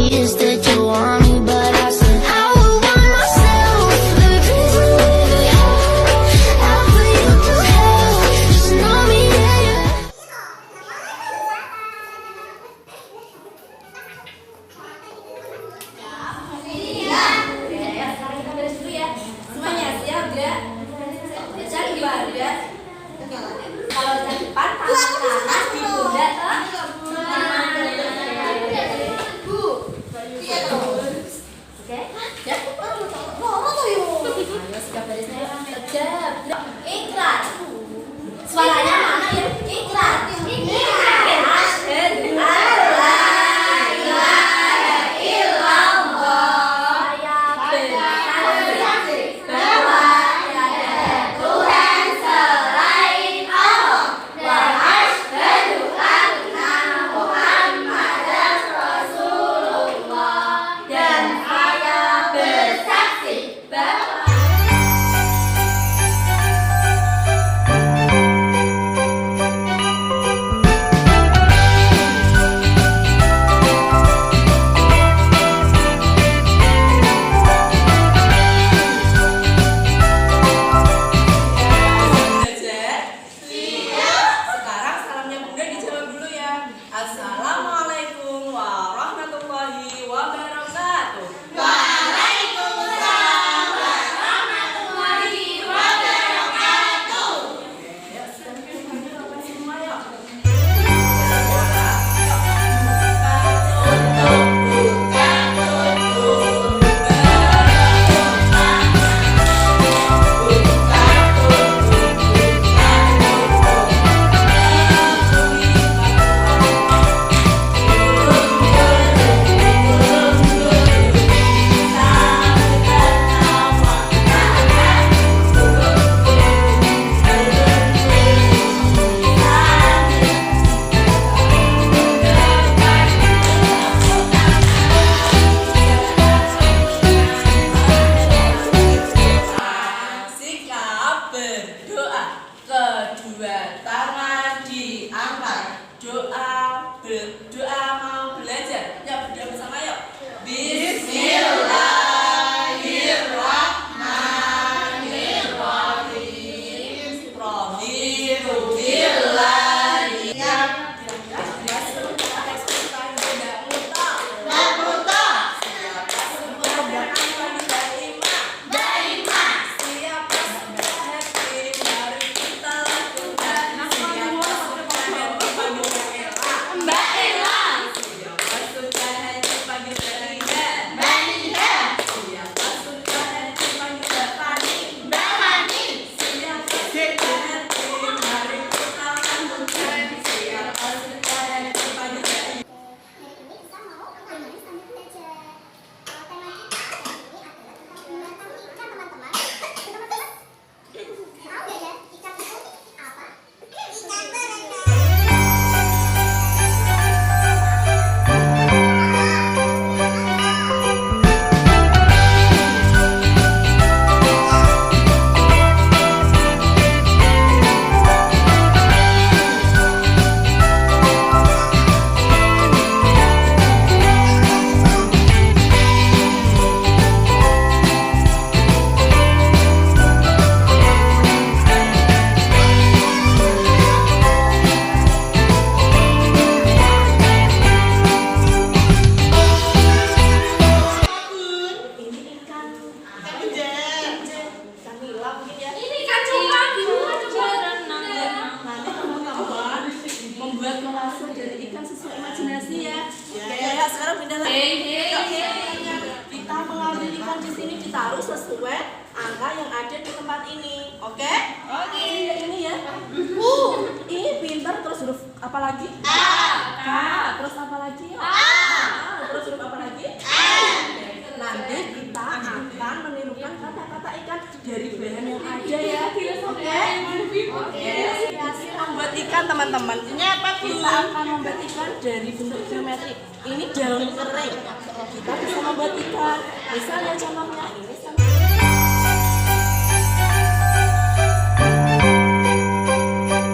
is that you want me, but I said I would want myself. The reason we I'll put you through hell. Just know me, yeah. Sekarang kita beres dulu ya. Semuanya siap ya? Cari ibadah. Kalau di depan, tangan kanan di pundak. Oke? Ya. Ayo sikap barisnya. Tegap. Ikrar. Suaranya mana ya? Ikrar. Asyhadu alla ilaha illallah. Saya bersaksi bahwa tiada Tuhan selain Allah. Wa asyhadu anna Muhammadan Rasulullah. Dan saya bersaksi bahwa sekarang salamnya Bunda dijawab dulu ya. Assalamualaikum warahmatullahi wabarakatuh. Waalaikumsalam warahmatullahi wabarakatuh. Ya, sekarang kita apa semua ya? Sikap berdoa. Kedua tangan diangkat. Doa mau belajar. Ya, berdoa bersama yuk. Bismillahirrahmanirrahim. Raditu billahi. Kira-kira sebelum kita eksperimen tidak muta. Siapa sebelum berangkat daimah. Siapa sudah happy, mari kita lakukan. Siapa sudah happy, panggil Ella. Mbak Ella. Siapa sudah happy, panggil Fariha. Siapa sudah happy, panggil Mbak Fani. Siapa sudah happy, mari kita lakukan. Siapa sudah happy, panggil Mbak Ida. Hari ini kita mau bermain sambil belajar. Tema kita hari ini adalah tentang binatang ikan, teman-teman. Teman-teman, tahu nggak ya ikan itu apa? Ikan berendam. Ini ikan nila mungkin ya. Ini kan cuma Nanti teman-teman membuat kolase dari ikan sesuai imajinasi ya. Ya, sekarang pindah lagi. Kita mengambil ikan di sini ditaruh sesuai angka yang ada di tempat ini. Oke? Oke. Ini ya. Ini pintar, terus huruf apa lagi? K. Terus apa lagi? Terus huruf apa lagi? Nanti kita akan menirukan kata-kata ikan dari bahan yang ada ya. Oke? Oke. Membuat ikan teman-teman. Ini apa? Kita akan membuat ikan dari bentuk geometrik. Ini daun kering. Kita bisa membuat ikan. Misalnya contohnya ini